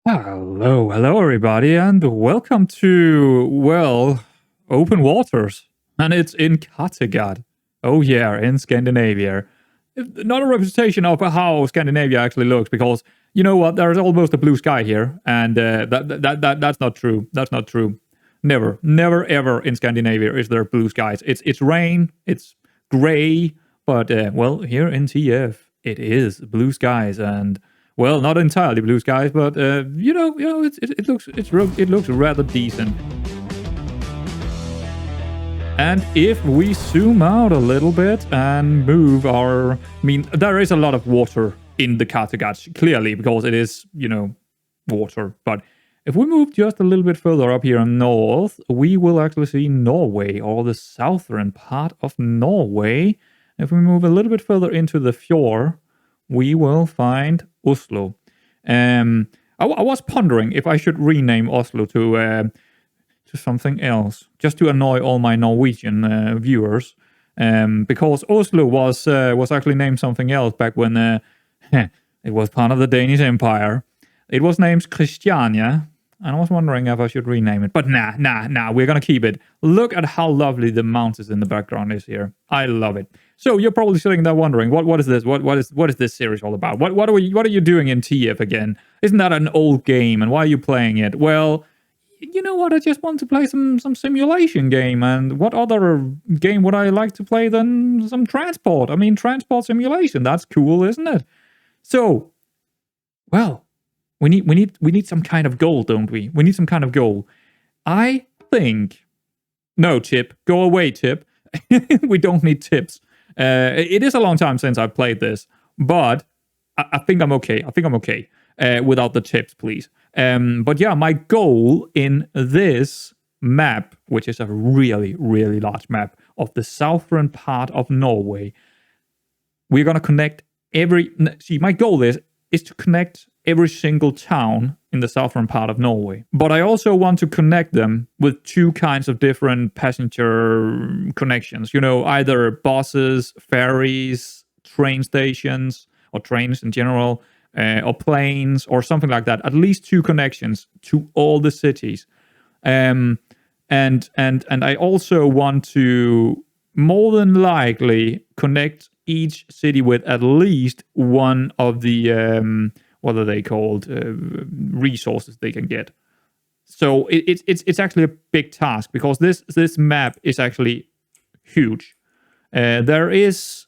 Hello, everybody, and welcome to, well, open waters. And it's in Kattegat. Oh, yeah, in Scandinavia. Not a representation of how Scandinavia actually looks, because you know what? There's almost a blue sky here, and that's not true. That's not true. Never, ever in Scandinavia is there blue skies. It's rain, it's gray, but well, here in TF, it is blue skies, and well, not entirely blue skies, but it looks rather decent. And if we zoom out a little bit and move I mean, there is a lot of water in the Kattegat, clearly, because it is, water. But if we move just a little bit further up here in north, we will actually see Norway, or the southern part of Norway. If we move a little bit further into the fjord, we will find Oslo. I was pondering if I should rename Oslo to something else, just to annoy all my Norwegian viewers, because Oslo was actually named something else back when it was part of the Danish Empire. It was named Christiania, and I was wondering if I should rename it. But nah, we're gonna keep it. Look at how lovely the mountains in the background is here. I love it. So you're probably sitting there wondering, what is this? What is this series all about? What are you doing in TF again? Isn't that an old game? And why are you playing it? Well, you know what? I just want to play some simulation game. And what other game would I like to play than some transport? I mean, transport simulation. That's cool, isn't it? So, well, we need some kind of goal, don't we? We need some kind of goal. I think. No, Chip. Go away, Chip. We don't need tips. It is a long time since I've played this, but I think I'm okay. I think I'm okay without the tips, please. But yeah, my goal in this map, which is a really, really large map of the southern part of Norway, we're gonna connect my goal is to connect every single town in the southern part of Norway. But I also want to connect them with two kinds of different passenger connections. Either buses, ferries, train stations, or trains in general, or planes, or something like that. At least two connections to all the cities. And I also want to more than likely connect each city with at least one of the what are they called, resources they can get. So it's actually a big task, because this map is actually huge. There is,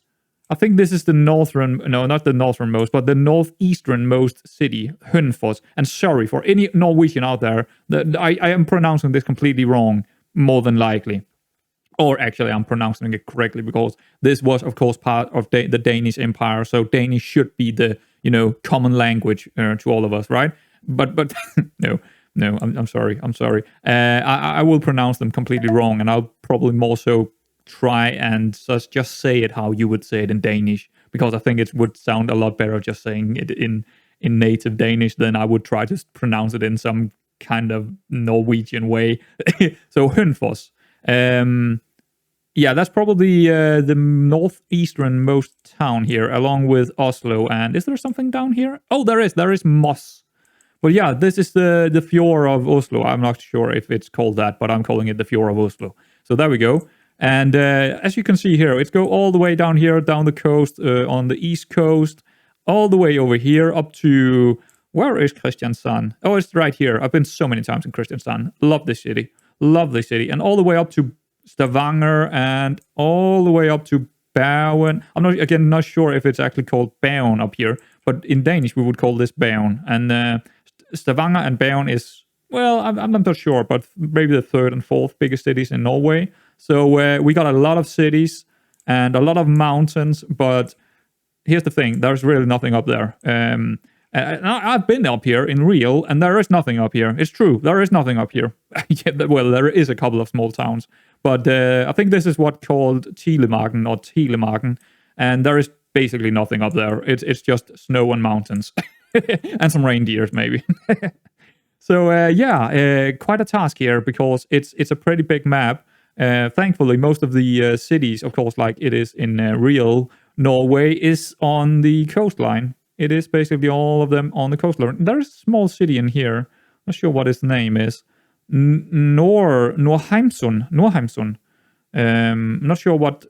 I think this is the not the northernmost, but the northeasternmost city, Hønefoss. And sorry for any Norwegian out there, I am pronouncing this completely wrong, more than likely. Or actually, I'm pronouncing it correctly, because this was, of course, part of the Danish Empire. So Danish should be the common language to all of us, right? But no, I'm sorry. I will pronounce them completely wrong, and I'll probably more so try and just say it how you would say it in Danish, because I think it would sound a lot better just saying it in native Danish than I would try to pronounce it in some kind of Norwegian way. So Hønefoss. Yeah, that's probably the northeasternmost town here, along with Oslo. And is there something down here? Oh, there is Moss. But yeah, this is the fjord of Oslo. I'm not sure if it's called that, but I'm calling it the fjord of Oslo. So there we go. And as you can see here, it's go all the way down here, down the coast, on the east coast, all the way over here up to, where is Kristiansand? Oh, it's right here. I've been so many times in Kristiansand. Love this city. And all the way up to Stavanger, and all the way up to Bergen. I'm not sure if it's actually called Bergen up here, but in Danish we would call this Bergen. And Stavanger and Bergen is, well, I'm not sure, but maybe the third and fourth biggest cities in Norway. So we got a lot of cities and a lot of mountains, but here's the thing: there's really nothing up there. I've been up here in real, and there is nothing up here. It's true, there is nothing up here. Yeah, well, there is a couple of small towns, but I think this is what's called Telemarken, and there is basically nothing up there. It's just snow and mountains, and some reindeers maybe. So quite a task here, because it's a pretty big map. Thankfully, most of the cities, of course, like it is in real Norway, is on the coastline. It is basically all of them on the coastline. There's a small city in here. Not sure what its name is. Norheimsund. Not sure what.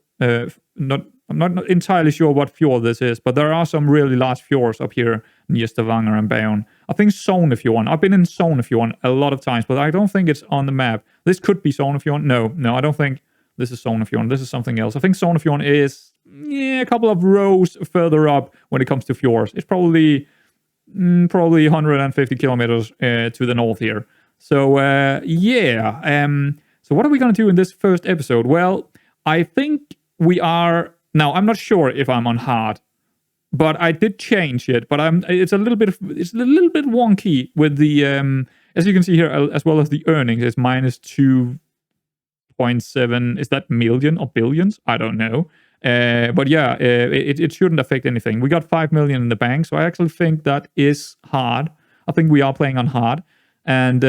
I'm not entirely sure what fjord this is, but there are some really large fjords up here near Stavanger and Bayonne. I think Sognefjorden. I've been in Sognefjorden a lot of times, but I don't think it's on the map. This could be Sognefjorden. No, I don't think this is Sognefjorden. This is something else. I think Sognefjorden is a couple of rows further up when it comes to fjords. It's probably 150 kilometers to the north here. So so what are we going to do in this first episode? Well, I think we are... Now, I'm not sure if I'm on hard, but I did change it. But it's a little bit wonky with the as you can see here, as well as the earnings is minus 2.7. Is that million or billions? I don't know. But yeah, it shouldn't affect anything. We got 5 million in the bank, so I actually think that is hard. I think we are playing on hard, and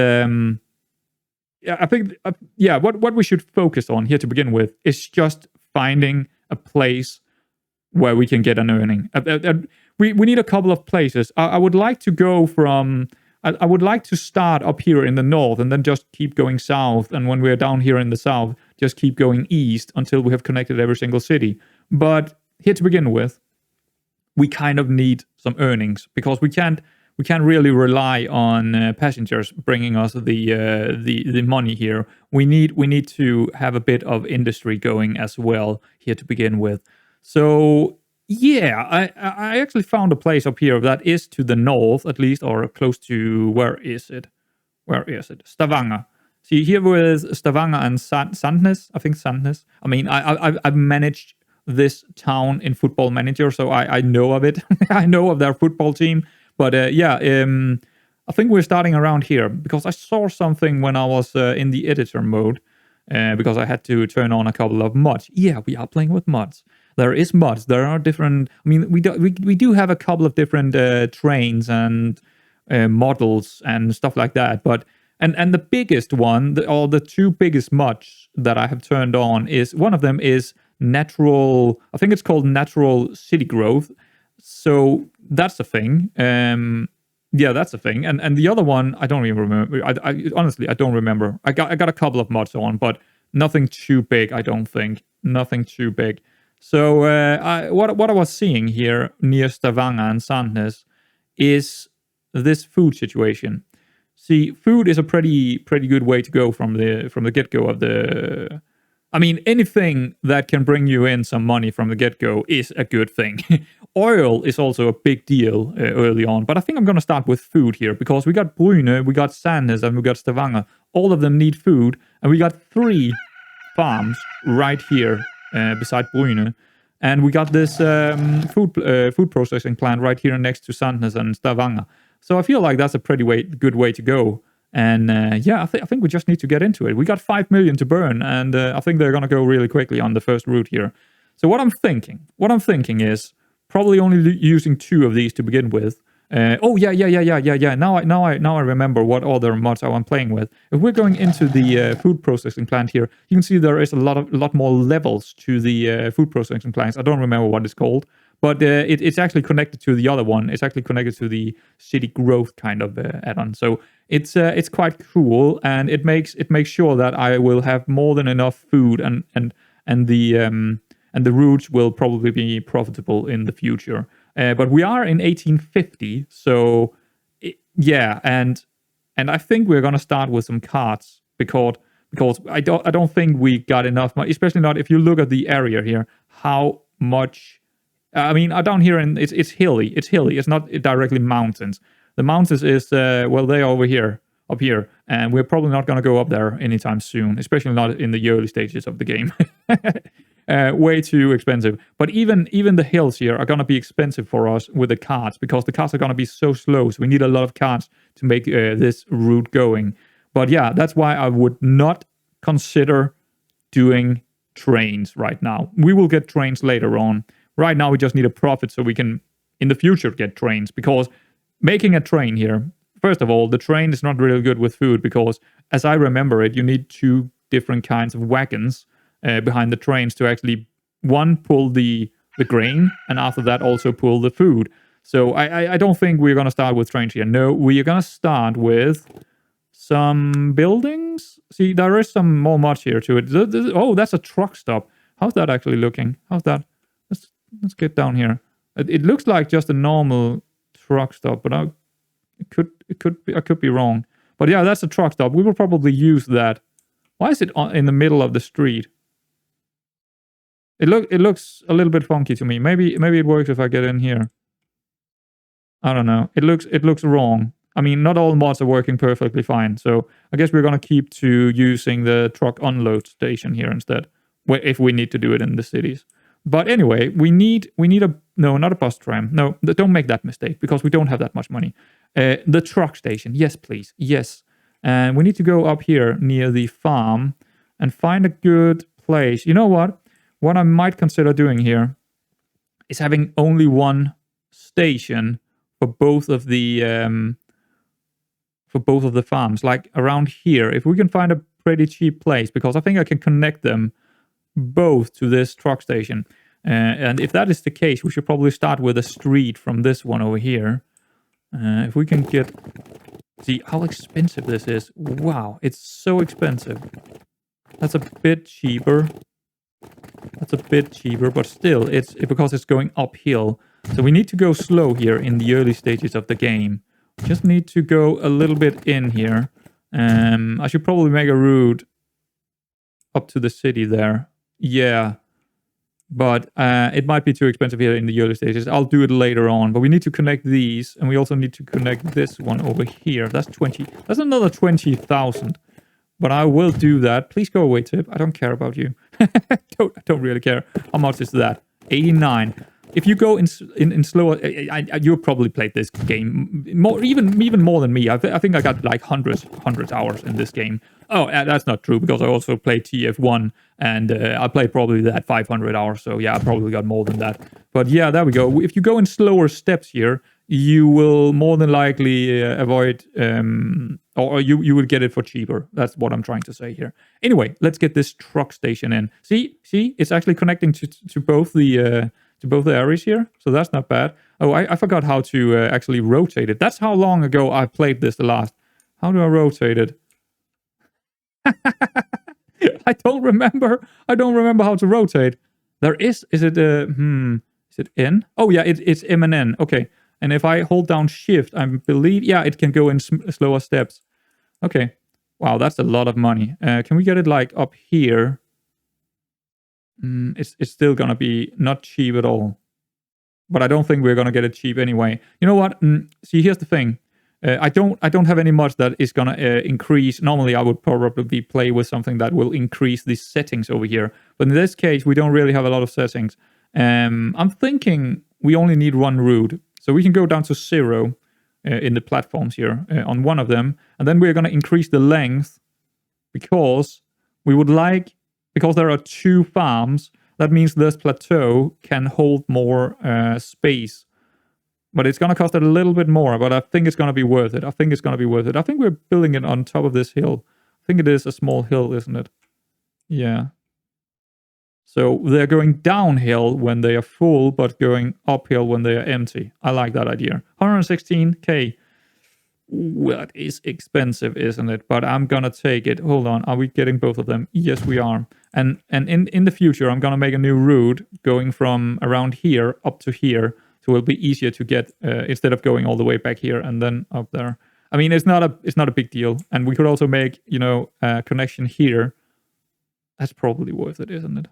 I think what we should focus on here to begin with is just finding a place where we can get an earning. We need a couple of places. I would like to go from... I would like to start up here in the north and then just keep going south. And when we're down here in the south, just keep going east until we have connected every single city. But here to begin with, we kind of need some earnings because we can't really rely on passengers bringing us the money here. We need to have a bit of industry going as well here to begin with. So yeah, I actually found a place up here that is to the north at least, or close to... Where is it? Stavanger. See here with Stavanger and Sandnes. I think Sandnes. I mean, I've managed this town in Football Manager, so I know of it. I know of their football team. But I think we're starting around here because I saw something when I was in the editor mode because I had to turn on a couple of mods. Yeah, we are playing with mods. There is mods. There are different... I mean, we do have a couple of different trains and models and stuff like that. But and the biggest one, the two biggest mods that I have turned on is... One of them is natural... I think it's called natural city growth. So that's a thing. That's a thing. And the other one, I don't even remember. I honestly, I don't remember. I got a couple of mods on, but nothing too big, I don't think. Nothing too big. So what I was seeing here near Stavanger and Sandnes is this food situation. See, food is a pretty good way to go from the get-go of the... I mean, anything that can bring you in some money from the get-go is a good thing. Oil is also a big deal early on, but I think I'm going to start with food here because we got Bryne, we got Sandnes, and we got Stavanger. All of them need food, and we got 3 farms right here beside Bryne. And we got this food processing plant right here next to Sandnes and Stavanger. So I feel like that's a pretty good way to go. And I think we just need to get into it. We got 5 million to burn, and I think they're going to go really quickly on the first route here. So what I'm thinking is probably only using 2 of these to begin with. Now I remember what other mods I'm playing with. If we're going into the food processing plant here, you can see there is a lot more levels to the food processing plants. I don't remember what it's called, but it's actually connected to the other one. It's actually connected to the city growth kind of add-on. So it's quite cool, and it makes sure that I will have more than enough food, and the routes will probably be profitable in the future. But we are in 1850, so and I think we're gonna start with some carts because I don't think we got enough, especially not if you look at the area here. How much? I mean, down here it's hilly. It's not directly mountains. The mountains is they're over here, up here, and we're probably not gonna go up there anytime soon, especially not in the early stages of the game. Way too expensive. But even the hills here are going to be expensive for us with the carts because the carts are going to be so slow. So we need a lot of carts to make this route going. But yeah, that's why I would not consider doing trains right now. We will get trains later on. Right now we just need a profit so we can in the future get trains, because making a train here, first of all, the train is not really good with food because as I remember it, you need 2 different kinds of wagons behind the trains to actually, one, pull the grain, and after that also pull the food. So I don't think we're going to start with trains here. No, we are going to start with some buildings. See, there is some more much here to it. Oh, that's a truck stop. How's that actually looking? How's that? Let's get down here. It looks like just a normal truck stop, but I could be wrong. But yeah, that's a truck stop. We will probably use that. Why is it in the middle of the street? It looks a little bit funky to me. Maybe it works if I get in here. I don't know. It looks wrong. I mean, not all mods are working perfectly fine. So I guess we're gonna keep to using the truck unload station here instead, if we need to do it in the cities. But anyway, we need no, not a bus tram. No, don't make that mistake because we don't have that much money. The truck station. Yes, please. Yes. And we need to go up here near the farm and find a good place. You know what? What I might consider doing here is having only one station for both of the farms, like around here. If we can find a pretty cheap place, because I think I can connect them both to this truck station. And if that is the case, we should probably start with a street from this one over here. If we can get... See how expensive this is. Wow, it's so expensive. That's a bit cheaper. But still, it's because it's going uphill. So we need to go slow here in the early stages of the game. Just need to go a little bit in here. I should probably make a route up to the city there. Yeah. But it might be too expensive here in the early stages. I'll do it later on. But we need to connect these. And we also need to connect this one over here. That's 20. That's another 20,000. But I will do that. Please go away, Tip. I don't care about you. I don't really care. How much is that? 89. If you go in slower, you probably played this game more, even more than me. I think I got like hundreds hours in this game. Oh, that's not true because I also played TF1 and I played probably that 500 hours. So yeah, I probably got more than that. But yeah, there we go. If you go in slower steps here, you will more than likely avoid, or you will get it for cheaper. That's what I'm trying to say here. Anyway, let's get this truck station in. See, it's actually connecting to both the areas here, so that's not bad. Oh, I forgot how to actually rotate it. That's how long ago I played this the last. How do I rotate it? I don't remember how to rotate. There is it N? Oh yeah, it's M and N. Okay. And if I hold down shift, I believe, yeah, it can go in slower steps. Okay. Wow, that's a lot of money. Can we get it like up here? It's still going to be not cheap at all. But I don't think we're going to get it cheap anyway. You know what? See, here's the thing. I don't have any much that is going to increase. Normally, I would probably play with something that will increase the settings over here. But in this case, we don't really have a lot of settings. I'm thinking we only need one route. So we can go down to 0 in the platforms here on one of them. And then we're going to increase the length because we would like, because there are 2 farms, that means this plateau can hold more space. But it's going to cost a little bit more, but I think it's going to be worth it. I think we're building it on top of this hill. I think it is a small hill, isn't it? Yeah. So they're going downhill when they are full, but going uphill when they are empty. I like that idea. 116k. Well, that is expensive, isn't it? But I'm gonna take it. Hold on, are we getting both of them? Yes, we are. And in the future, I'm gonna make a new route going from around here up to here, so it'll be easier to get instead of going all the way back here and then up there. I mean, it's not a big deal, and we could also make a connection here. That's probably worth it, isn't it?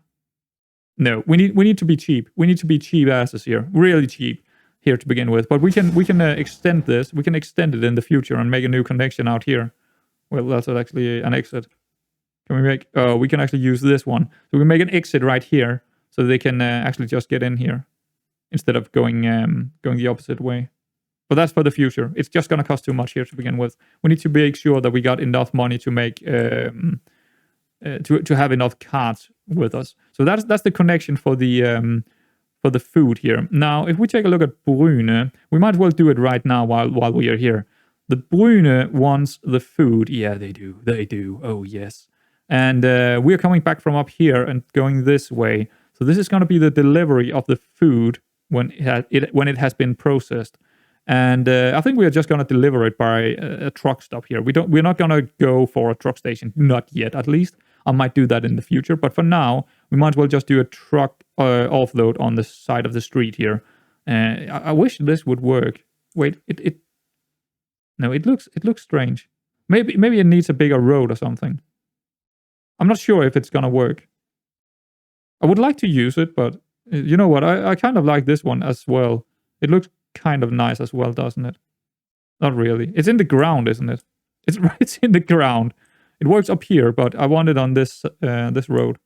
No, we need to be cheap. We need to be cheap asses here, really cheap here to begin with. But we can extend this. We can extend it in the future and make a new connection out here. Well, that's actually an exit. Can we make? Oh, we can actually use this one. So we make an exit right here, so they can actually just get in here instead of going the opposite way. But that's for the future. It's just gonna cost too much here to begin with. We need to make sure that we got enough money to make to have enough carts with us. So that's the connection for the food here. Now, if we take a look at Brune, we might as well do it right now while we are here. The Brune wants the food. Yeah, they do. Oh, yes. And we're coming back from up here and going this way. So this is going to be the delivery of the food when it has been processed. And I think we are just gonna deliver it by a truck stop here. We're not gonna go for a truck station, not yet at least. I might do that in the future, but for now, we might as well just do a truck offload on the side of the street here. I wish this would work. Wait, no, it looks strange. Maybe it needs a bigger road or something. I'm not sure if it's gonna work. I would like to use it, but you know what? I kind of like this one as well. It looks kind of nice as well, doesn't it? Not really. It's in the ground, isn't it? It's in the ground. It works up here, but I want it on this this road.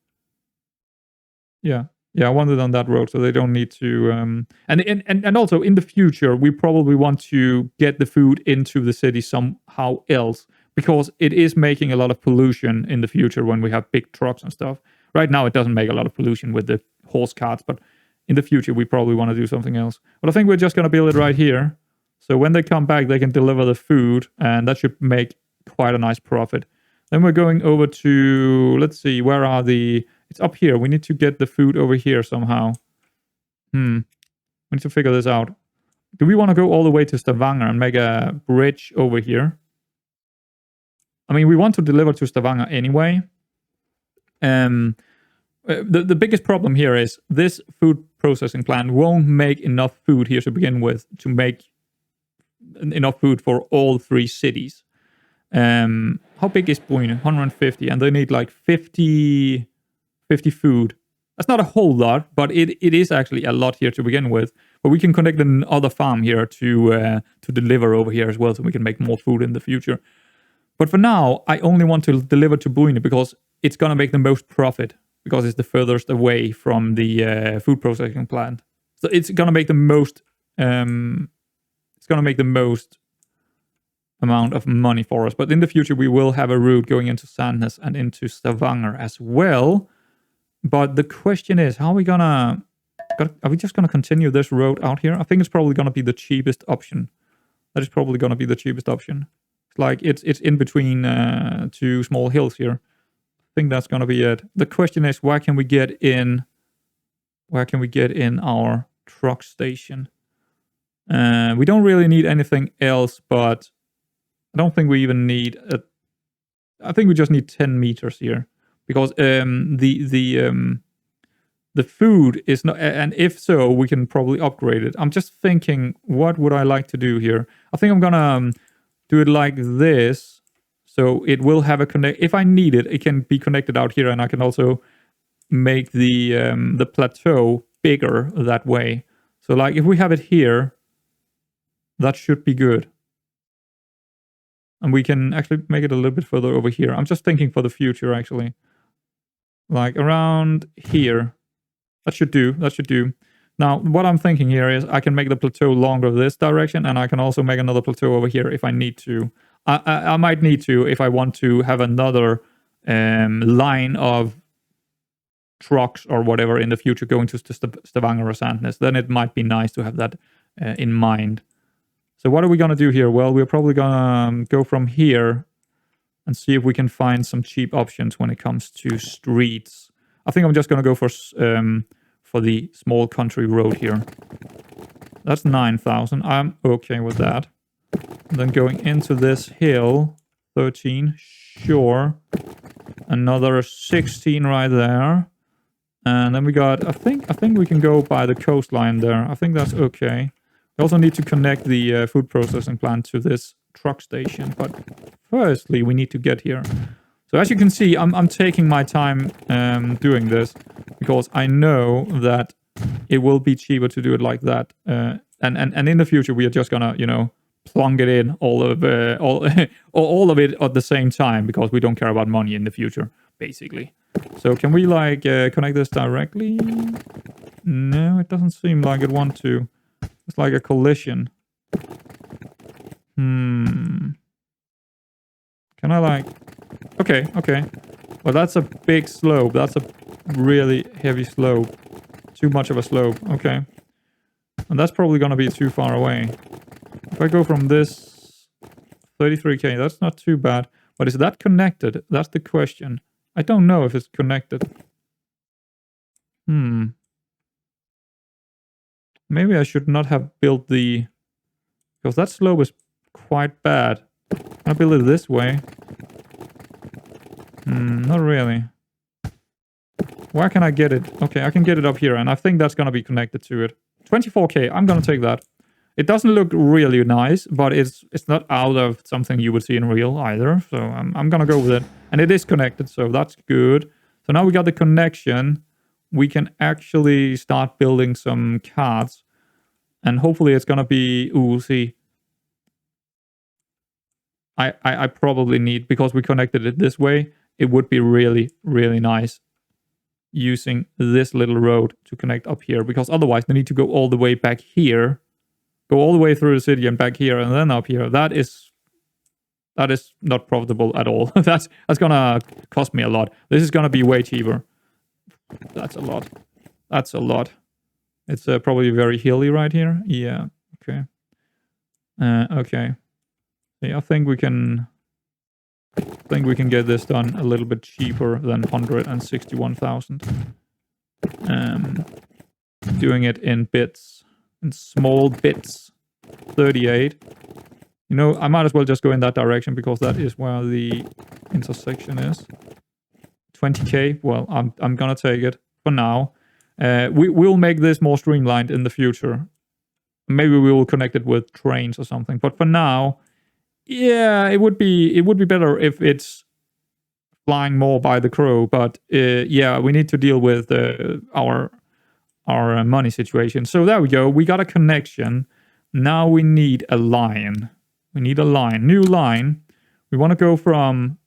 Yeah. I want it on that road, so they don't need to. And also in the future, we probably want to get the food into the city somehow else, because it is making a lot of pollution in the future when we have big trucks and stuff. Right now, it doesn't make a lot of pollution with the horse carts, but in the future, we probably want to do something else. But I think we're just going to build it right here. So when they come back, they can deliver the food, and that should make quite a nice profit. Then we're going over to, let's see, where are the... It's up here. We need to get the food over here somehow. We need to figure this out. Do we want to go all the way to Stavanger and make a bridge over here? I mean, we want to deliver to Stavanger anyway. The biggest problem here is this food processing plant won't make enough food here to begin with to make enough food for all 3 cities. How big is Boyne? 150, and they need like 50 food. That's not a whole lot, but it is actually a lot here to begin with. But we can connect another farm here to deliver over here as well, so we can make more food in the future. But for now, I only want to deliver to Boyne because it's gonna make the most profit, because it's the furthest away from the food processing plant. So it's gonna make the most. It's gonna make the most amount of money for us. But in the future, we will have a route going into Sandnes and into Stavanger as well. But the question is, how are we gonna... Are we just gonna continue this road out here? I think it's probably gonna be the cheapest option. That is probably gonna be the cheapest option. It's like it's in between 2 small hills here. I think that's gonna be it. The question is, where can we get in? Where can we get in our truck station? We don't really need anything else, but I don't think we even need a... I think we just need 10 meters here, because the food is not... And if so, we can probably upgrade it. I'm just thinking, what would I like to do here? I think I'm gonna do it like this, so it will have a connect... If I need it, it can be connected out here, and I can also make the plateau bigger that way. So like if we have it here, that should be good. And we can actually make it a little bit further over here. I'm just thinking for the future, actually. Like around here. That should do. That should do. Now, what I'm thinking here is I can make the plateau longer this direction, and I can also make another plateau over here if I need to. I might need to if I want to have another line of trucks or whatever in the future going to Stavanger or Sandnes. Then it might be nice to have that in mind. So what are we going to do here? Well, we're probably going to go from here and see if we can find some cheap options when it comes to streets. I think I'm just going to go for the small country road here. That's 9,000. I'm okay with that. And then going into this hill, 13, sure. Another 16 right there. And then we got, I think we can go by the coastline there. I think that's okay. We also need to connect the food processing plant to this truck station, but firstly we need to get here. So as you can see, I'm taking my time doing this because I know that it will be cheaper to do it like that. And in the future we are just gonna, you know, plunk it in all of it at the same time, because we don't care about money in the future, basically. So can we like connect this directly? No, it doesn't seem like it wants to. It's like a collision. Can I like... Okay. Well, that's a big slope. That's a really heavy slope. Too much of a slope. Okay. And that's probably going to be too far away. If I go from this 33k, that's not too bad. But is that connected? That's the question. I don't know if it's connected. Maybe I should not have built the... Because that slope is quite bad. Can I build it this way? Not really. Where can I get it? Okay, I can get it up here, and I think that's gonna be connected to it. 24k, I'm gonna take that. It doesn't look really nice, but it's not out of something you would see in real either. So I'm gonna go with it. And it is connected, so that's good. So now we got the connection. We can actually start building some carts. And hopefully it's gonna be... Ooh, see. I probably need... Because we connected it this way, it would be really, really nice using this little road to connect up here. Because otherwise they need to go all the way back here. Go all the way through the city and back here and then up here. That is not profitable at all. That's gonna cost me a lot. This is gonna be way cheaper. That's a lot. That's a lot. It's probably very hilly right here. Yeah. Okay. Okay. Yeah, I think we can get this done a little bit cheaper than 161,000. Doing it in bits. In small bits. 38. You know, I might as well just go in that direction because that is where the intersection is. 20k. Well, I'm gonna take it for now. We'll make this more streamlined in the future. Maybe we will connect it with trains or something. But for now, yeah, it would be better if it's flying more by the crow. But yeah, we need to deal with our money situation. So there we go. We got a connection. Now we need a line. We need a line. New line. We want to go from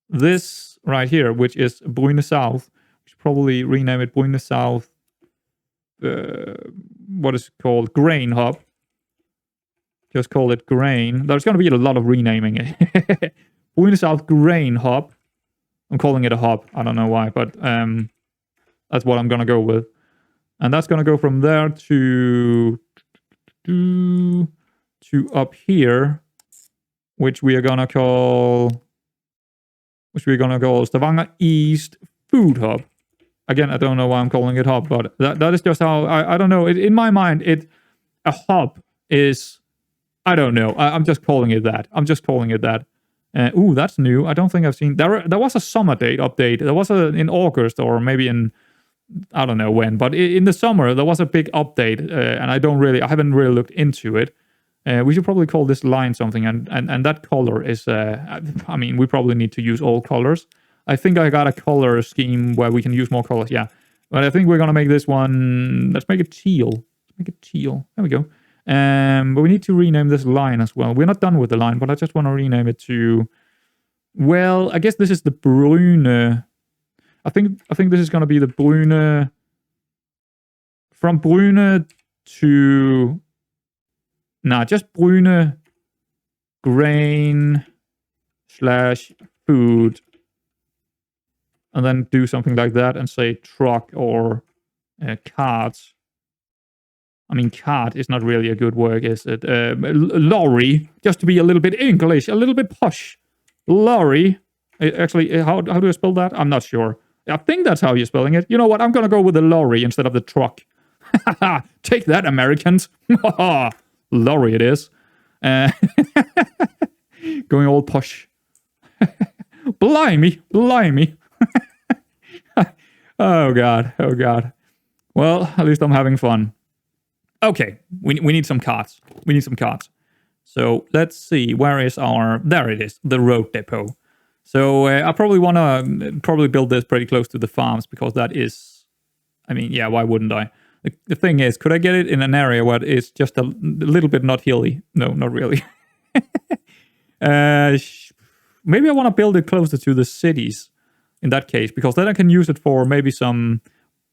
this right here, which is Brune South. We should probably rename it Brune South. What is it called? Grain Hub. Just call it Grain. There's going to be a lot of renaming. Brune South Grain Hub. I'm calling it a hub. I don't know why, but that's what I'm going to go with. And that's going to go from there to up here, which we are going to call Stavanger East Food Hub. Again, I don't know why I'm calling it hub, but that is just how I don't know. In my mind, a hub is, I don't know. I'm just calling it that. Ooh, that's new. I don't think I've seen there was a summer date update. There was in August or maybe in, I don't know when, but in the summer there was a big update, and I haven't really looked into it. We should probably call this line something, and that color is, I mean, we probably need to use all colors. I think I got a color scheme where we can use more colors, yeah. But I think we're gonna make this one, let's make it teal. There we go. But we need to rename this line as well. We're not done with the line, but I just want to rename it to, well, I guess this is the Brune. I think this is going to be the Brune. From Brune to... Nah, just Brune Grain / food. And then do something like that and say truck or carts. I mean, cart is not really a good word, is it? Lorry, just to be a little bit English, a little bit posh. Lorry. Actually, how do I spell that? I'm not sure. I think that's how you're spelling it. You know what? I'm going to go with the lorry instead of the truck. Take that, Americans. Lorry it is. Going all posh. Blimey. Oh, God. Well, at least I'm having fun. Okay, we need some carts. So let's see, where is our... There it is, the road depot. So I probably want to build this pretty close to the farms, because that is... I mean, yeah, why wouldn't I? The thing is, could I get it in an area where it's just a little bit not hilly? No, not really. Maybe I want to build it closer to the cities in that case, because then I can use it for maybe some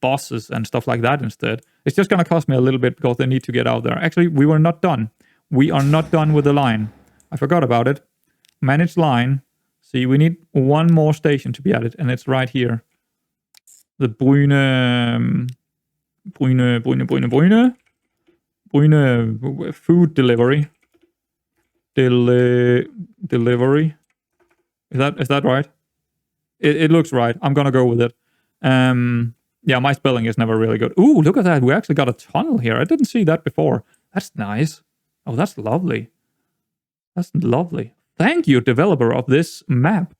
buses and stuff like that instead. It's just going to cost me a little bit because they need to get out there. Actually, we were not done. We are not done with the line. I forgot about it. Manage line. See, we need one more station to be added, and it's right here. The Brune food delivery. Delivery. Is that right? It looks right. I'm gonna go with it. Yeah, my spelling is never really good. Ooh, look at that. We actually got a tunnel here. I didn't see that before. That's nice. Oh, that's lovely. That's lovely. Thank you, developer of this map.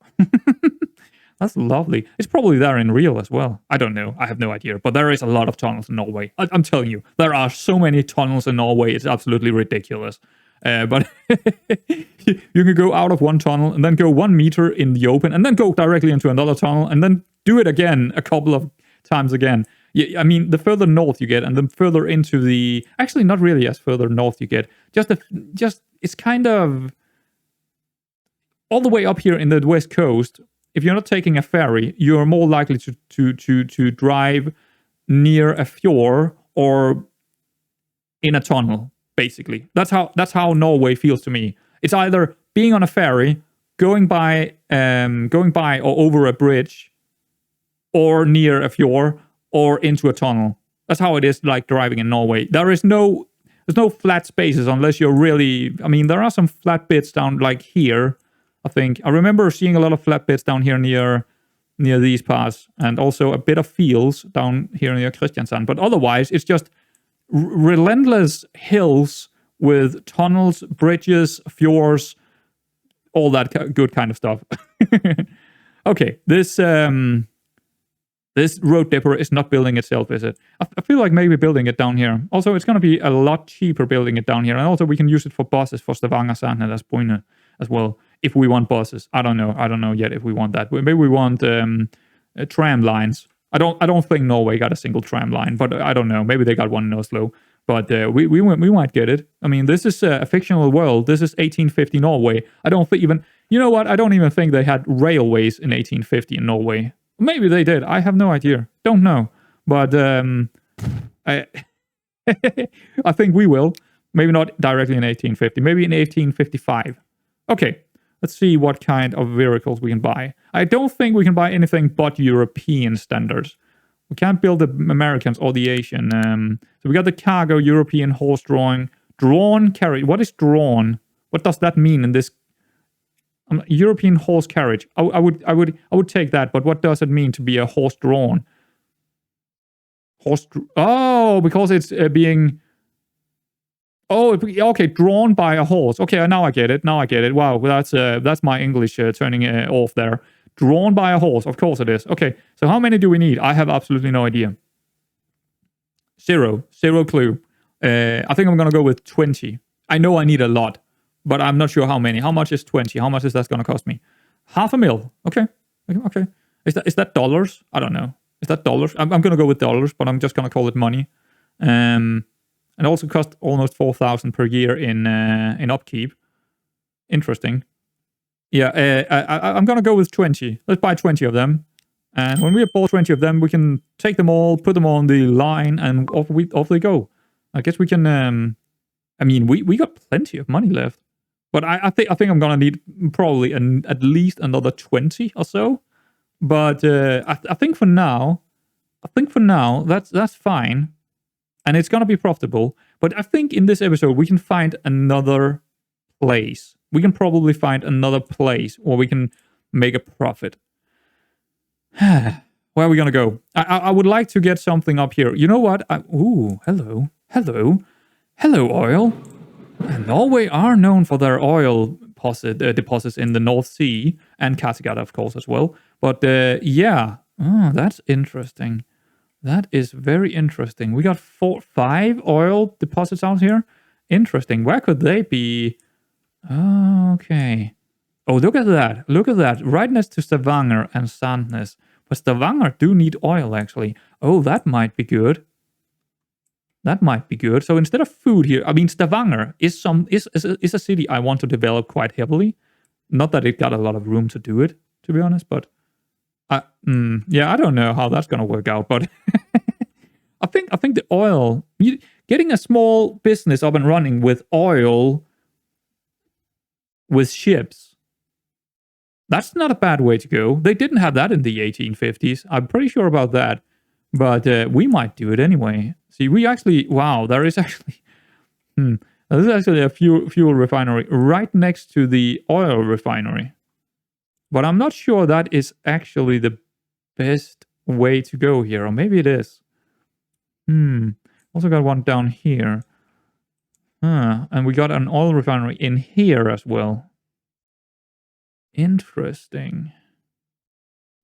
That's lovely. It's probably there in real as well. I don't know. I have no idea. But there is a lot of tunnels in Norway. I'm telling you, there are so many tunnels in Norway. It's absolutely ridiculous. But you can go out of one tunnel and then go 1 meter in the open and then go directly into another tunnel and then do it again a couple of times again. Yeah, I mean, the further north you get and the further into the... Actually, not really as further north you get. Just it's kind of... All the way up here in the west coast, if you're not taking a ferry, you're more likely to drive near a fjord or in a tunnel, basically. That's how Norway feels to me. It's either being on a ferry, going by or over a bridge, or near a fjord, or into a tunnel. That's how it is like driving in Norway. There's no flat spaces unless you're really... I mean, there are some flat bits down like here, I think. I remember seeing a lot of flat bits down here near these parts, and also a bit of fields down here near Kristiansand. But otherwise, it's just relentless hills with tunnels, bridges, fjords, all that good kind of stuff. Okay, this road dipper is not building itself, is it? I feel like maybe building it down here. Also, it's going to be a lot cheaper building it down here. And also, we can use it for buses for Stavanger, Sandnes, as Boine as well. If we want buses. I don't know yet if we want that. Maybe we want tram lines. I don't think Norway got a single tram line, but I don't know. Maybe they got one in Oslo. But we might get it. I mean, this is a fictional world. This is 1850 Norway. I don't think even... You know what? I don't even think they had railways in 1850 in Norway. Maybe they did. I have no idea. Don't know. But I I think we will. Maybe not directly in 1850. Maybe in 1855. Okay. Let's see what kind of vehicles we can buy. I don't think we can buy anything but European standards. We can't build the Americans or the Asian. So we got the cargo, European horse-drawn carriage. What is drawn? What does that mean in this? European horse carriage. I would take that. But what does it mean to be a horse-drawn? Oh, because it's being... Oh, okay, drawn by a horse. Okay, now I get it. Wow, that's my English turning off there. Drawn by a horse. Of course it is. Okay, so how many do we need? I have absolutely no idea. Zero clue. I think I'm going to go with 20. I know I need a lot, but I'm not sure how many. How much is 20? How much is that going to cost me? $500,000. Okay. Is that dollars? I don't know. Is that dollars? I'm going to go with dollars, but I'm just going to call it money. And also cost almost 4,000 per year in upkeep. Interesting. Yeah, I'm gonna go with 20. Let's buy 20 of them. And when we have bought 20 of them, we can take them all, put them on the line, and off they go. I guess we can... I mean, we got plenty of money left. But I think I'm gonna need probably at least another 20 or so. But I think for now, that's fine. And it's going to be profitable. But I think in this episode, we can find another place. We can probably find another place where we can make a profit. Where are we going to go? I would like to get something up here. You know what? Ooh, hello, oil. And Norway are known for their oil deposits in the North Sea. And Kattegat, of course, as well. But yeah, that's interesting. That is very interesting. We got 5 oil deposits out here. Interesting. Where could they be? Okay. Oh, look at that. Right next to Stavanger and Sandnes. But Stavanger do need oil, actually. Oh, that might be good. So instead of food here, I mean, Stavanger is a city I want to develop quite heavily. Not that it got a lot of room to do it, to be honest, but... yeah, I don't know how that's going to work out, but I think the oil, getting a small business up and running with oil, with ships, that's not a bad way to go. They didn't have that in the 1850s. I'm pretty sure about that, but we might do it anyway. See, there is actually a fuel refinery right next to the oil refinery. But I'm not sure that is actually the best way to go here, or maybe it is. Also got one down here. And we got an oil refinery in here as well. Interesting.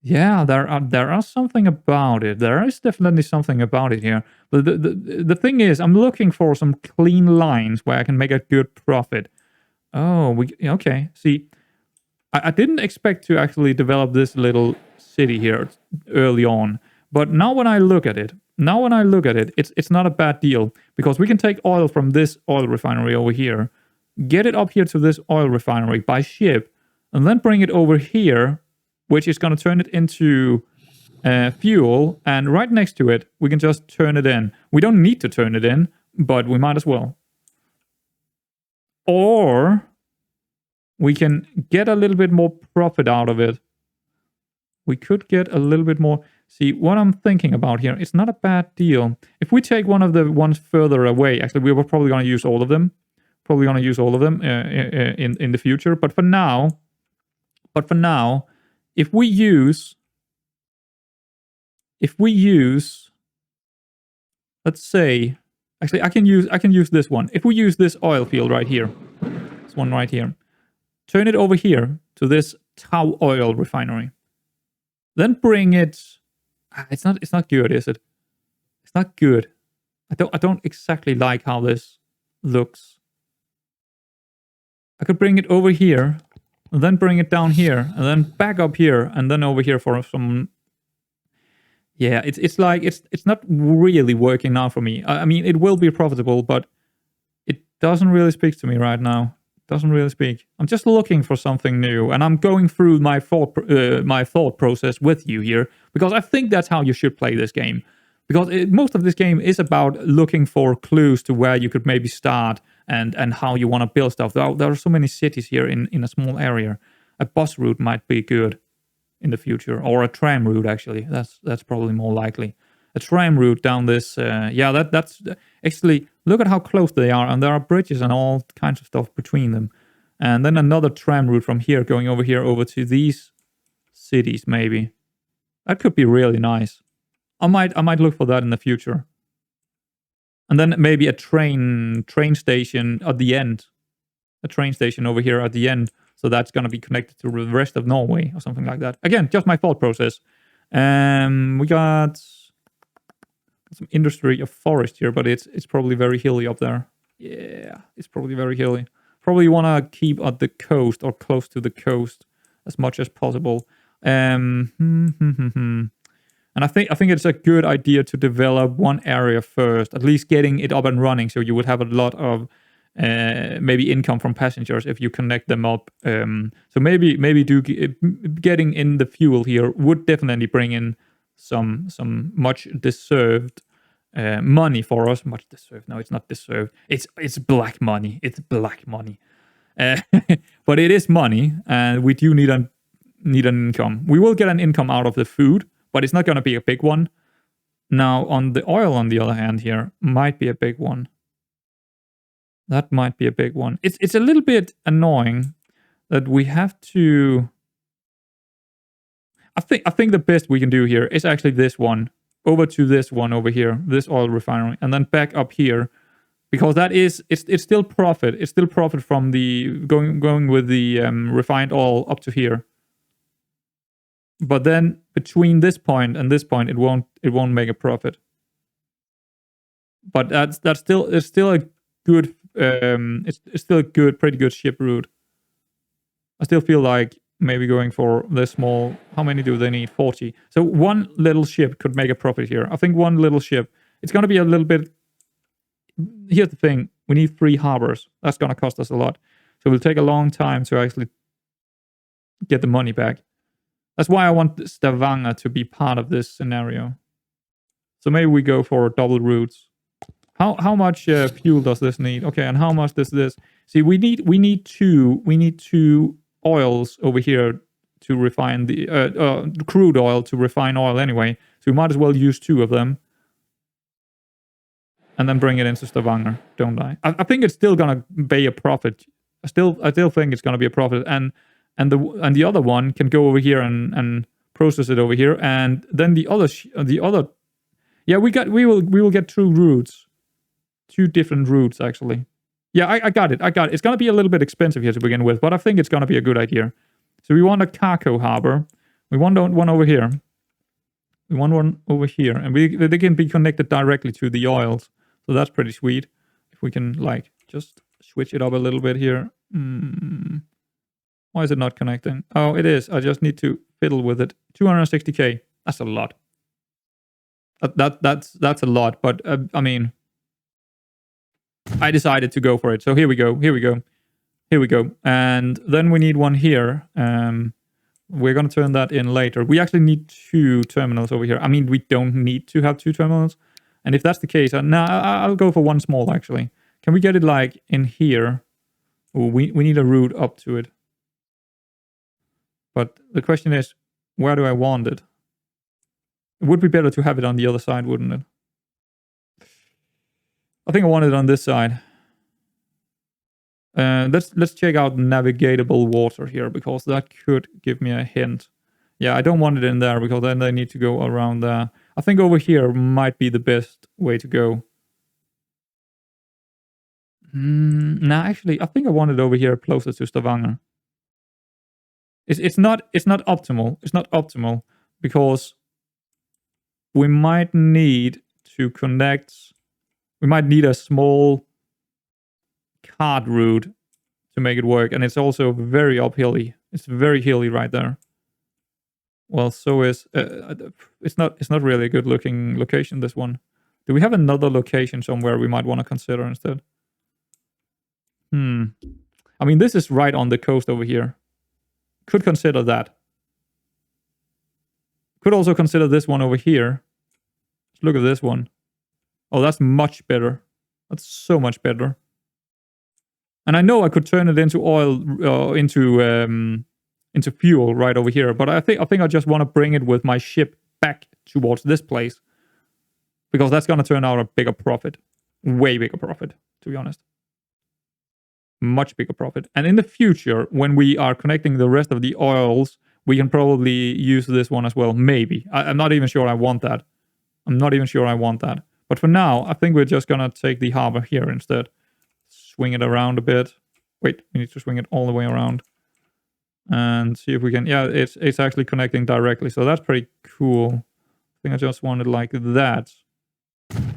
Yeah, there are something about it. There is definitely something about it here. But the thing is, I'm looking for some clean lines where I can make a good profit. Oh, okay. See, I didn't expect to actually develop this little city here early on. But now when I look at it, it's not a bad deal, because we can take oil from this oil refinery over here, get it up here to this oil refinery by ship, and then bring it over here, which is going to turn it into fuel, and right next to it, we can just turn it in. We don't need to turn it in, but we might as well. Or we can get a little bit more profit out of it. We could get a little bit more. See, what I'm thinking about here, it's not a bad deal. If we take one of the ones further away, actually, we were probably going to use all of them. In the future. But for now, if we use, let's say, actually, I can use this one. If we use this oil field right here, this one right here, turn it over here to this Tau oil refinery, then bring it. It's not good, is it? It's not good. I don't exactly like how this looks. I could bring it over here, and then bring it down here, and then back up here, and then over here for some. Yeah, it's like it's not really working now for me. I mean, it will be profitable, but it doesn't really speak to me right now. Doesn't really speak. I'm just looking for something new, and I'm going through my thought process with you here, because I think that's how you should play this game. Because most of this game is about looking for clues to where you could maybe start and how you want to build stuff. There are so many cities here in a small area. A bus route might be good in the future, or a tram route. Actually, that's probably more likely. A tram route down this. That's actually, look at how close they are, and there are bridges and all kinds of stuff between them. And then another tram route from here going over here over to these cities. Maybe that could be really nice. I might look for that in the future. And then maybe a train station at the end. A train station over here at the end. So that's going to be connected to the rest of Norway or something like that. Again, just my thought process. We got some industry of forest here, but it's probably very hilly up there. Yeah, it's probably very hilly. Probably want to keep at the coast or close to the coast as much as possible. And I think it's a good idea to develop one area first, at least getting it up and running, so you would have a lot of maybe income from passengers if you connect them up. So maybe getting in the fuel here would definitely bring in some much deserved money for us. Much deserved? No, it's not deserved. It's black money. It's black money. But it is money, and we do need an income. We will get an income out of the food, but it's not going to be a big one. Now, on the oil, on the other hand, here might be a big one. That might be a big one. It's a little bit annoying that we have to. I think the best we can do here is actually this one over to this one over here, this oil refinery, and then back up here, because that is it's still profit. It's still profit from the going with the refined oil up to here. But then between this point and this point, it won't make a profit. But it's still a good it's still a pretty good ship route. I still feel like maybe going for this small. How many do they need? 40. So one little ship could make a profit here. I think one little ship. It's going to be a little bit. Here's the thing: we need 3 harbors. That's going to cost us a lot. So it will take a long time to actually get the money back. That's why I want Stavanger to be part of this scenario. So maybe we go for double routes. How much fuel does this need? Okay, and how much does this? See, we need two oils over here to refine the crude oil to refine oil anyway. So we might as well use 2 of them, and then bring it into Stavanger, don't I? I think it's still gonna be a profit. I still think it's gonna be a profit, and the other one can go over here and process it over here, and then the other yeah, we will get 2 routes, 2 different routes actually. Yeah, I got it. It's gonna be a little bit expensive here to begin with, but I think it's gonna be a good idea. So we want a cargo harbor. We want one over here. We want one over here, and they can be connected directly to the oils. So that's pretty sweet. If we can like just switch it up a little bit here. Why is it not connecting? Oh, it is. I just need to fiddle with it. 260k. That's a lot. That's a lot. But I mean, I decided to go for it. So here we go. And then we need one here. We're going to turn that in later. We actually need 2 terminals over here. I mean, we don't need to have 2 terminals. And if that's the case, I'll go for one small actually. Can we get it like in here? Ooh, we need a route up to it. But the question is, where do I want it? It would be better to have it on the other side, wouldn't it? I think I want it on this side. Let's check out navigatable water here, because that could give me a hint. Yeah, I don't want it in there, because then they need to go around there. I think over here might be the best way to go. Nah, actually, I think I want it over here closer to Stavanger. It's not optimal. It's not optimal, because we might need to connect. We might need a small cart route to make it work, and it's also very uphilly. It's very hilly right there. Well, so is it's not really a good looking location, this one. Do we have another location somewhere we might want to consider instead? I mean, this is right on the coast over here. Could consider that. Could also consider this one over here. Let's look at this one. Oh, that's much better. That's so much better. And I know I could turn it into oil, into fuel right over here, but I think I just want to bring it with my ship back towards this place, because that's going to turn out a bigger profit. Way bigger profit, to be honest. Much bigger profit. And in the future, when we are connecting the rest of the oils, we can probably use this one as well. Maybe. I'm not even sure I want that. But for now, I think we're just going to take the harbor here instead. Swing it around a bit. Wait, we need to swing it all the way around. And see if we can... Yeah, it's actually connecting directly. So that's pretty cool. I think I just want it like that.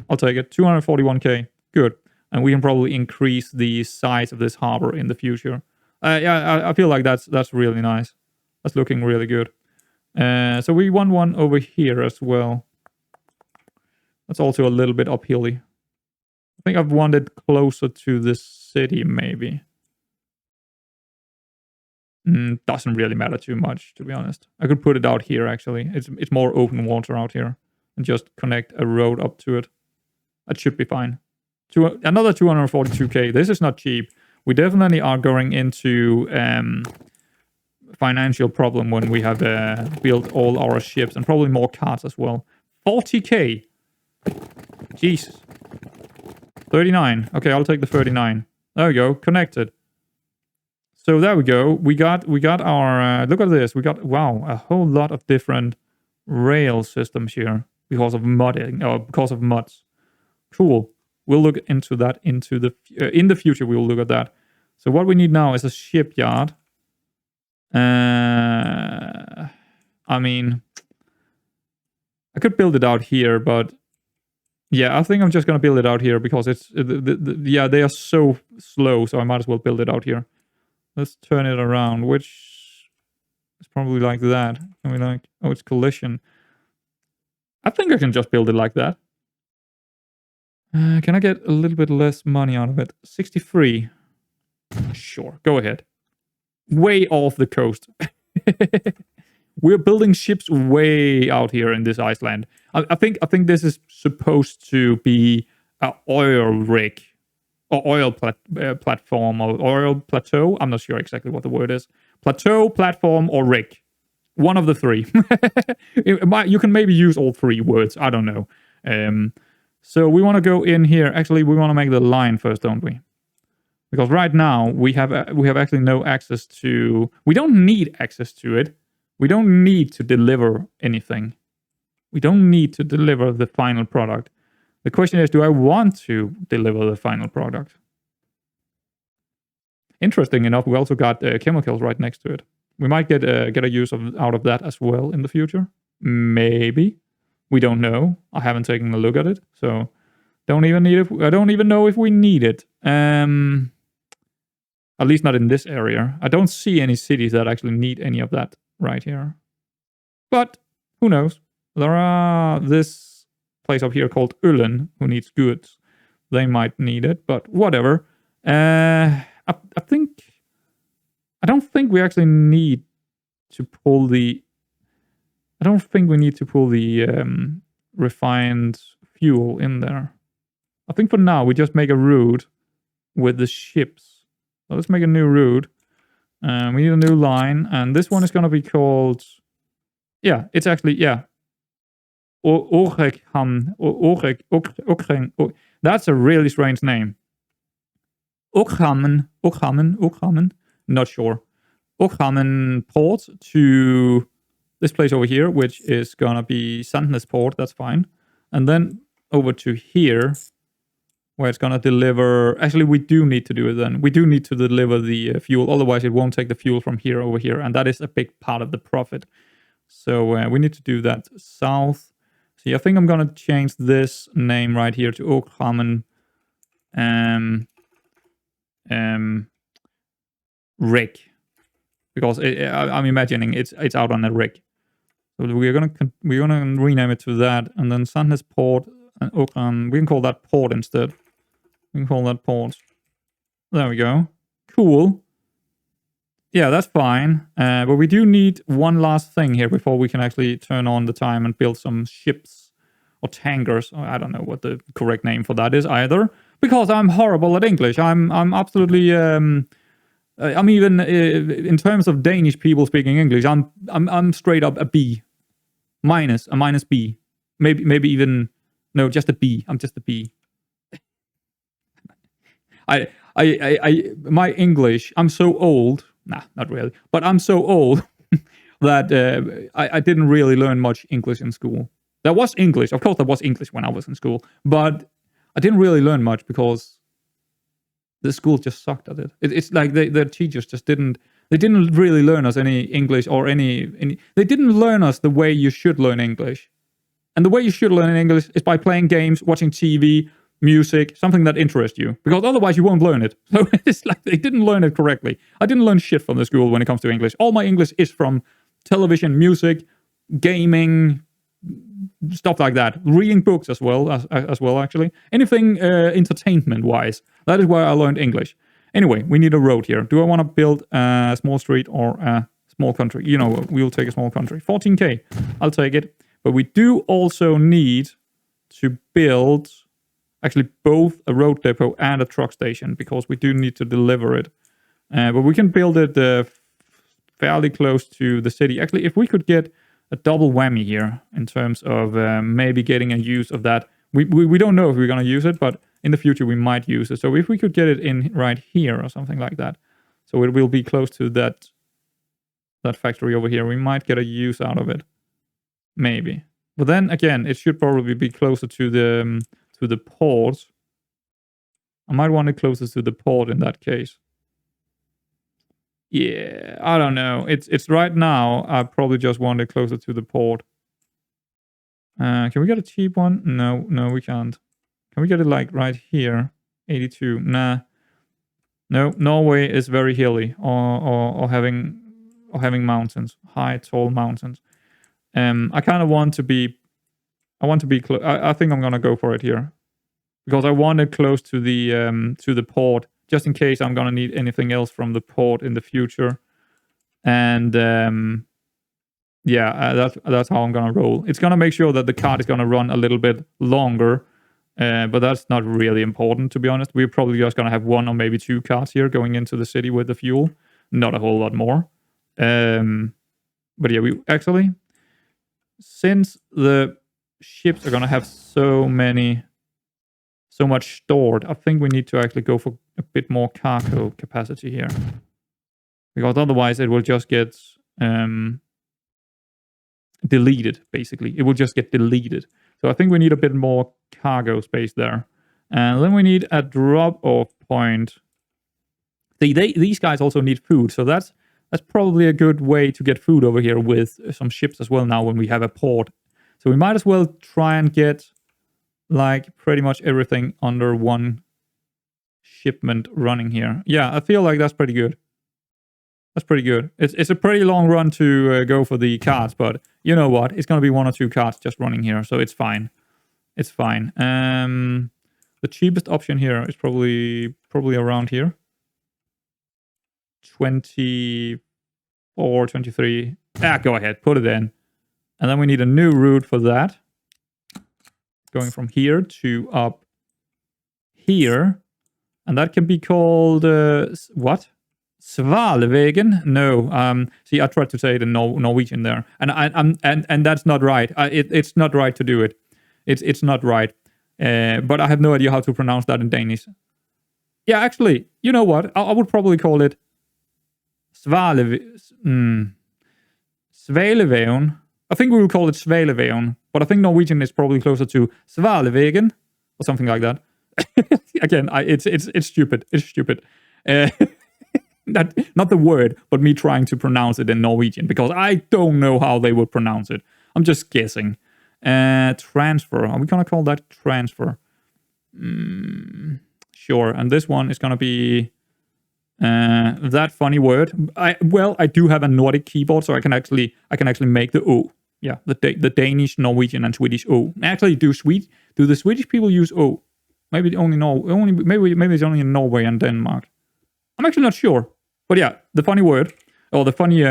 I'll take it. 241k. Good. And we can probably increase the size of this harbor in the future. Yeah, I feel like that's really nice. That's looking really good. So we want one over here as well. That's also a little bit uphilly. I think I've wanted closer to the city, maybe. Doesn't really matter too much, to be honest. I could put it out here, actually. It's more open water out here. And just connect a road up to it. That should be fine. Another 242k. This is not cheap. We definitely are going into financial problem when we have built all our ships, and probably more carts as well. 40k. Jesus. 39. Okay, I'll take the 39. There we go. Connected. So there we go. We got our... look at this. We got, wow, a whole lot of different rail systems here because of mudding, or because of muds. Cool. We'll look into that in the future. We will look at that. So what we need now is a shipyard. I mean, I could build it out here, but yeah, I think I'm just gonna build it out here because it's yeah, they are so slow, so I might as well build it out here. Let's turn it around, which is probably like that. Can we like? Oh, it's collision. I think I can just build it like that. Can I get a little bit less money out of it? 63. Sure, go ahead. Way off the coast. We're building ships way out here in this Iceland. I think this is supposed to be an oil rig, or oil platform, or oil plateau. I'm not sure exactly what the word is. Plateau, platform, or rig. One of the three. You can maybe use all 3 words. I don't know. So we want to go in here. Actually, we want to make the line first, don't we? Because right now we have actually no access to... We don't need access to it, We don't need to deliver anything. We don't need to deliver the final product. The question is, do I want to deliver the final product? Interesting enough, we also got chemicals right next to it. We might get a use out of that as well in the future. Maybe. We don't know. I haven't taken a look at it, so don't even need it. I don't even know if we need it. At least not in this area. I don't see any cities that actually need any of that right here. But who knows? There are this place up here called Ullen who needs goods. They might need it, but whatever. I don't think we actually need to pull the. I don't think we need to pull the refined fuel in there. I think for now we just make a route with the ships. So let's make a new route. We need a new line, and this one is going to be called. Yeah, it's actually That's a really strange name. Okhammen. Not sure. Okhammen port to this place over here, which is gonna be Sandnes port. That's fine. And then over to here, where it's gonna deliver. Actually, we do need to do it then. We do need to deliver the fuel. Otherwise, it won't take the fuel from here over here, and that is a big part of the profit. So we need to do that south. See, I think I'm gonna change this name right here to Okhammen rig, because I'm imagining it's out on a rig. So we're gonna rename it to that, and then Sandnes port and Okram. We can call that port instead. We can call that port. There we go. Cool. Yeah, that's fine. But we do need one last thing here before we can actually turn on the time and build some ships or tankers. I don't know what the correct name for that is either, because I'm horrible at English. I'm absolutely. I'm even in terms of Danish people speaking English. I'm straight up a B, a minus B, maybe even no, just a B. I'm just a B. My English. I'm so old. Nah, not really. But I'm so old that I didn't really learn much English in school. There was English, of course. There was English when I was in school, but I didn't really learn much because the school just sucked at it. It's like the teachers just didn't. They didn't really learn us any English or any. They didn't learn us the way you should learn English, and the way you should learn English is by playing games, watching TV, music, something that interests you. Because otherwise, you won't learn it. So it's like they didn't learn it correctly. I didn't learn shit from the school when it comes to English. All my English is from television, music, gaming, stuff like that. Reading books as well actually. Anything entertainment wise. That is where I learned English. Anyway, we need a road here. Do I want to build a small street or a small country? You know, we'll take a small country. 14k. I'll take it. But we do also need to build actually both a road depot and a truck station, because we do need to deliver it. But we can build it fairly close to the city. Actually, if we could get a double whammy here in terms of maybe getting a use of that. We don't know if we're going to use it, but in the future we might use it. So if we could get it in right here or something like that, so it will be close to that factory over here, we might get a use out of it. Maybe. But then again, it should probably be closer to the port. I might want it closer to the port in that case. Yeah, I don't know. It's right now. I probably just want it closer to the port. Can we get a cheap one? No, we can't. Can we get it like right here? 82. Nah. No, Norway is very hilly or having mountains, high, tall mountains. I kind of want to be. I want to be close. I think I'm gonna go for it here, because I want it close to the port, just in case I'm gonna need anything else from the port in the future. And that's how I'm gonna roll. It's gonna make sure that the cart is gonna run a little bit longer, but that's not really important, to be honest. We're probably just gonna have one or maybe two carts here going into the city with the fuel, not a whole lot more. But yeah, we actually, since the ships are gonna have so much stored, I think we need to actually go for a bit more cargo capacity here, because otherwise it will just get deleted, basically. It will just get deleted. So I think we need a bit more cargo space there. And then we need a drop-off point. These guys also need food, so that's probably a good way to get food over here with some ships as well now when we have a port. So we might as well try and get like pretty much everything under one shipment running here. Yeah, I feel like that's pretty good. That's pretty good. It's a pretty long run to go for the carts, but you know what? It's going to be 1 or 2 carts just running here, so it's fine. It's fine. The cheapest option here is probably around here. 24, 23. Go ahead, put it in. And then we need a new route for that. Going from here to up here. And that can be called, what? Svalvegen? No. See, I tried to say it in Norwegian there. And that's not right. It's not right to do it. It's not right. But I have no idea how to pronounce that in Danish. Yeah, actually, you know what? I would probably call it Svaleveon. I think we will call it Svaleveon, but I think Norwegian is probably closer to Svalvegen or something like that. Again, it's stupid. It's stupid. Not the word, but me trying to pronounce it in Norwegian because I don't know how they would pronounce it. I'm just guessing. Transfer. Are we gonna call that transfer? Sure. And this one is gonna be that funny word. I do have a Nordic keyboard, so I can actually make the O. Yeah, the Danish, Norwegian, and Swedish O. Actually, do the Swedish people use O? Maybe maybe it's only in Norway and Denmark. I'm actually not sure. But yeah, the funny word or the funny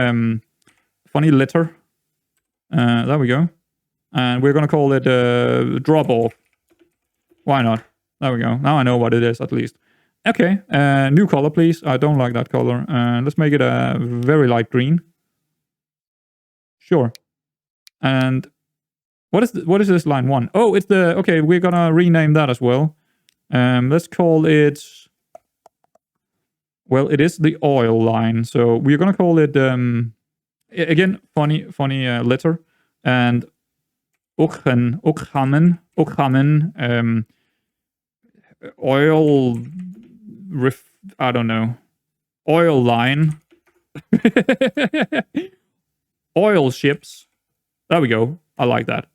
letter. There we go. And we're gonna call it drop off. Why not? There we go. Now I know what it is at least. Okay, new color, please. I don't like that color. Let's make it a very light green. Sure. And what is this line 1? Oh, it's the... Okay, we're gonna rename that as well. Let's call it... Well, it is the oil line. So we're gonna call it... again, funny letter. And... Okhamen. Oil... I don't know. Oil line. Oil ships. There we go. I like that.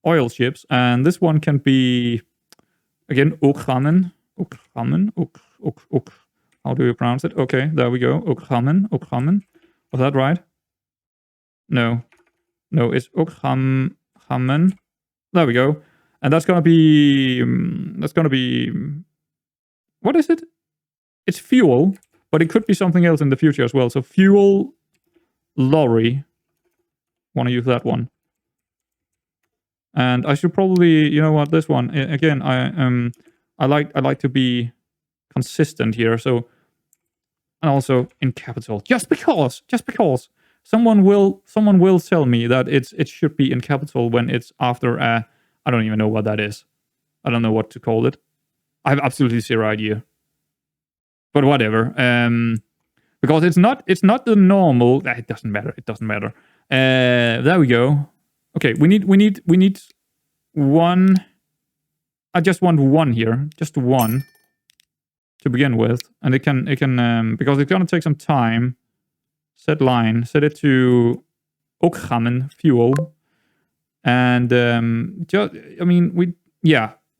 Oil ships. And this one can be, again, Okhamen. How do you pronounce it? Okay, there we go. Okhamen. Was that right? No, it's Okhamen. There we go. And that's gonna be... What is it? It's fuel, but it could be something else in the future as well. So fuel lorry. Want to use that one. And I should probably, you know what, this one again. I like to be consistent here. So, and also in capital, just because someone will tell me that it should be in capital when it's after a... I don't even know what that is. I don't know what to call it. I have absolutely zero idea. But whatever. Because it's not the normal... It doesn't matter. There we go. Okay, we need one. I just want one here. Just one. To begin with. And it can because it's gonna take some time. Set line. Set it to Okhamen fuel. And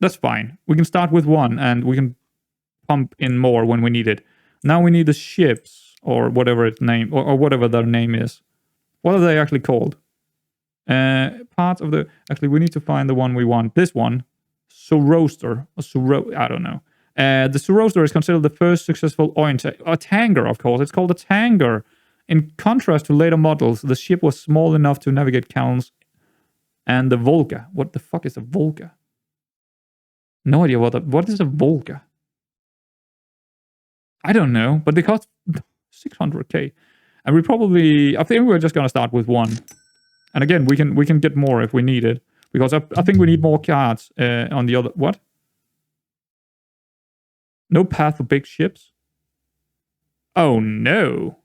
that's fine. We can start with one and we can pump in more when we need it. Now we need the ships or whatever its name or whatever their name is. What are they actually called? Parts of the... Actually, we need to find the one we want. This one. Roaster. I don't know. The Roaster is considered the first successful oil a tanker, of course. It's called a tanker. In contrast to later models, the ship was small enough to navigate canals. And the Volga. What the fuck is a Volga? No idea what is a Volga. I don't know, but they cost 600k. And I think we're just gonna start with one. And again, we can get more if we need it. Because I think we need more cards on the other... What? No path for big ships? Oh no.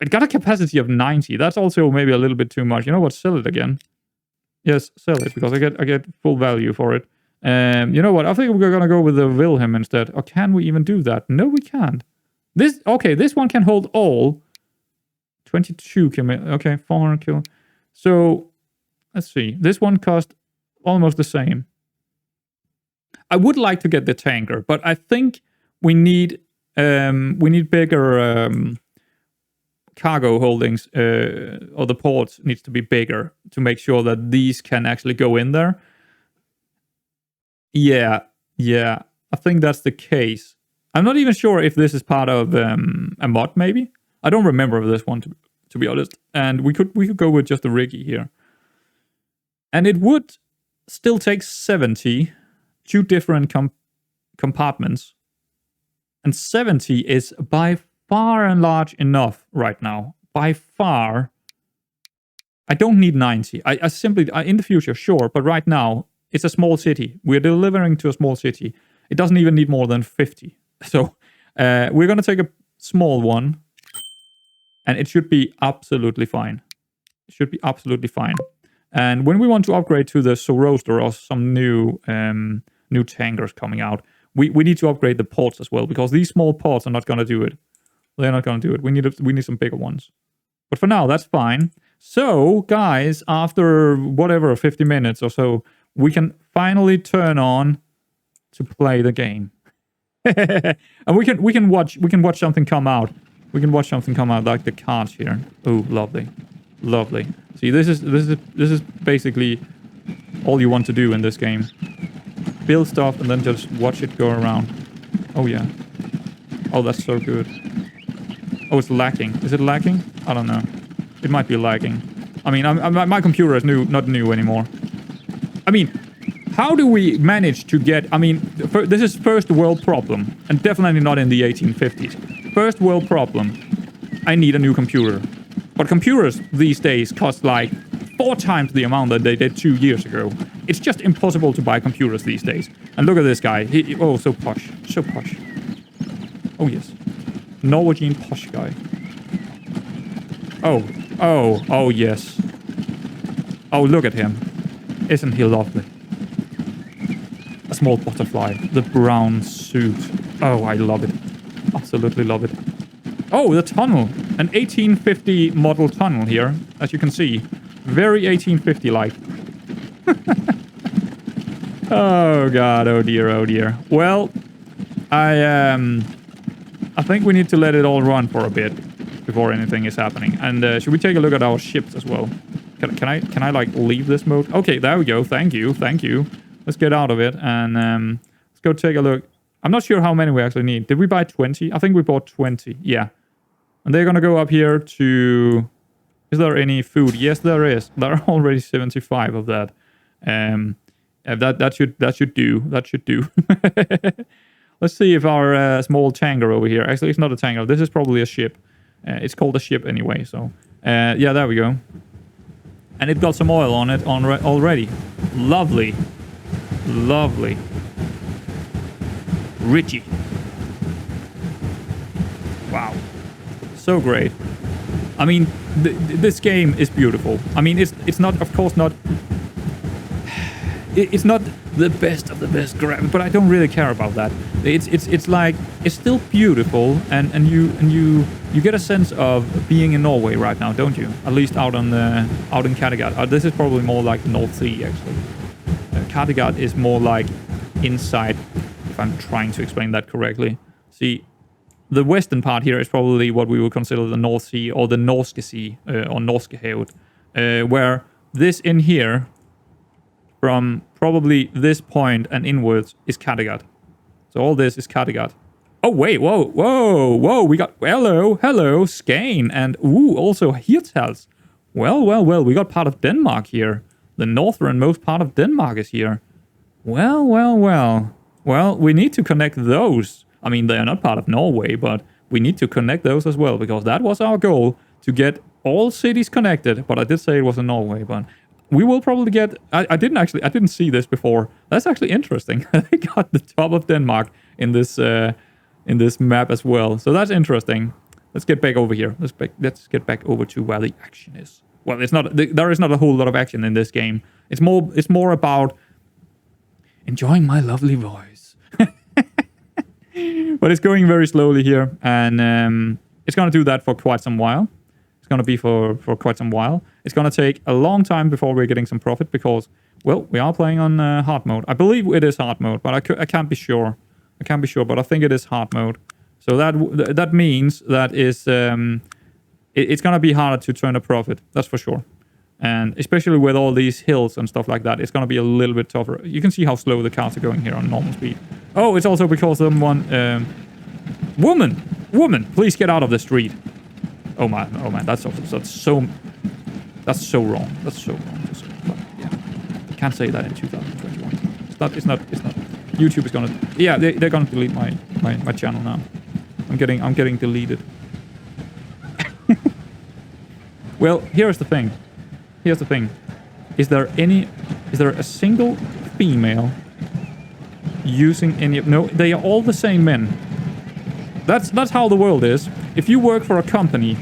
It got a capacity of 90. That's also maybe a little bit too much. You know what? Sell it again. Yes, sell it because I get full value for it. You know what? I think we're gonna go with the Wilhelm instead. Or can we even do that? No, we can't. This one can hold all. 22 kilo. Okay, 400 kilo. So let's see. This one cost almost the same. I would like to get the tanker, but I think we need bigger cargo holdings, or the ports needs to be bigger to make sure that these can actually go in there. Yeah, I think that's the case. I'm not even sure if this is part of a mod, maybe. I don't remember this one, to be honest. And we could go with just the riggy here. And it would still take 70, 2 different compartments. And 70 is by far and large enough right now. By far. I don't need 90. I simply, in the future, sure. But right now, it's a small city. We're delivering to a small city. It doesn't even need more than 50. So we're going to take a small one. And it should be absolutely fine. It should be absolutely fine. And when we want to upgrade to the roaster or some new tankers coming out, we need to upgrade the ports as well, because these small ports are not going to do it. They're not going to do it. We need some bigger ones. But for now, that's fine. So, guys, after whatever 50 minutes or so, we can finally turn on to play the game. And we can watch something come out. We can watch something come out like the cards here. Oh, lovely. Lovely. See, this is basically all you want to do in this game. Build stuff and then just watch it go around. Oh yeah. Oh, that's so good. Oh, it's lacking. Is it lacking? I don't know. It might be lagging. I mean, my computer is not new anymore. I mean, how do we manage to get... I mean, this is first world problem. And definitely not in the 1850s. First world problem. I need a new computer. But computers these days cost like 4 times the amount that they did 2 years ago. It's just impossible to buy computers these days. And look at this guy. Oh, so posh. So posh. Oh, yes. Norwegian posh guy. Oh, yes. Oh, look at him. Isn't he lovely? A small butterfly. The brown suit. Oh, I love it. Absolutely love it. Oh, the tunnel. An 1850 model tunnel here, as you can see. Very 1850-like. Oh, God. Oh, dear. Oh, dear. Well, I think we need to let it all run for a bit before anything is happening. And should we take a look at our ships as well? Can I like leave this mode? Okay, there we go. Thank you. Let's get out of it and let's go take a look. I'm not sure how many we actually need. Did we buy 20? I think we bought 20. Yeah. And they're gonna go up here to... Is there any food? Yes, there is. There are already 75 of that. That should do. That should do. Let's see if our small tanker over here... Actually, it's not a tanker. This is probably a ship. It's called a ship anyway, so... yeah, there we go. And it got some oil on it already. Lovely. Lovely. Richie. Wow. So great. I mean, this game is beautiful. I mean, it's not, of course, not... It's not the best of the best graphics, but I don't really care about that. It's like, it's still beautiful, and you get a sense of being in Norway right now, don't you? At least out in Kattegat. This is probably more like North Sea, actually. Kattegat is more like inside, if I'm trying to explain that correctly. See, the western part here is probably what we would consider the North Sea or the Norske Sea, or Norskehavet, where this in here, from probably this point and inwards, is Kattegat. So all this is Kattegat. Oh, wait, whoa, we got, hello, Skane, and, ooh, also Hirtshals. Well, we got part of Denmark here. The northernmost part of Denmark is here. Well, we need to connect those. I mean, they are not part of Norway, but we need to connect those as well, because that was our goal, to get all cities connected. But I did say it was in Norway, but we will probably get... I didn't see this before. That's actually interesting. They got the top of Denmark in this map as well. So that's interesting. let's get back over here. Let's get back over to where the action is. Well, there is not a whole lot of action in this game. It's more about enjoying my lovely voice. But it's going very slowly here, and it's gonna do that for quite some while. It's gonna be for quite some while. It's gonna take a long time before we're getting some profit because, well, we are playing on hard mode. I believe it is hard mode, but I can't be sure. I can't be sure, but I think it is hard mode. So that means that is it's gonna be harder to turn a profit. That's for sure. And especially with all these hills and stuff like that, it's gonna be a little bit tougher. You can see how slow the cars are going here on normal speed. Oh, it's also because someone woman, please get out of the street. Oh man, that's so wrong. That's so wrong. But yeah, you can't say that in 2021. It's not. YouTube is gonna. Yeah, they're gonna delete my channel now. I'm getting deleted. Well, here's the thing. Is there a single female using any? No, they are all the same men. That's how the world is. If you work for a company,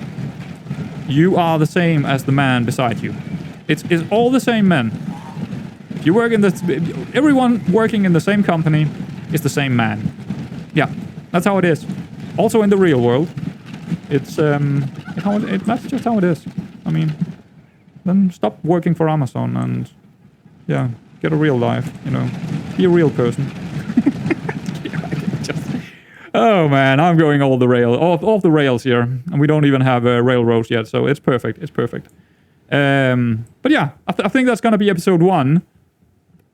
you are the same as the man beside you. It's all the same men. If you work in everyone working in the same company is the same man. Yeah, that's how it is. Also in the real world, that's just how it is. I mean, then stop working for Amazon and yeah, get a real life. You know, be a real person. Oh man, I'm going off the rails here, and we don't even have railroads yet, so it's perfect. It's perfect. But yeah, I think that's gonna be episode 1.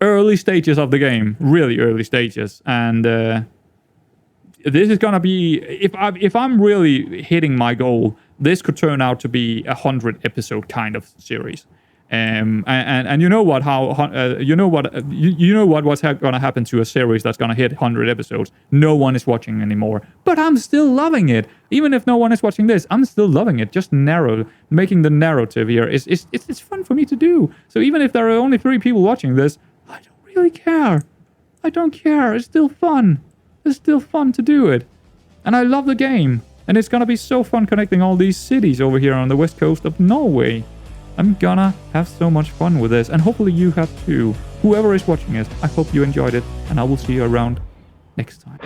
Early stages of the game, really early stages, and this is gonna be if I'm really hitting my goal, this could turn out to be a 100 episode kind of series. And you know what? What's gonna happen to a series that's gonna hit 100 episodes? No one is watching anymore, but I'm still loving it. Even if no one is watching this, I'm still loving it. Just making the narrative here it's fun for me to do. So even if there are only 3 people watching this, I don't really care. I don't care. It's still fun. It's still fun to do it, and I love the game. And it's gonna be so fun connecting all these cities over here on the west coast of Norway. I'm gonna have so much fun with this, and hopefully you have too. Whoever is watching it, I hope you enjoyed it, and I will see you around next time.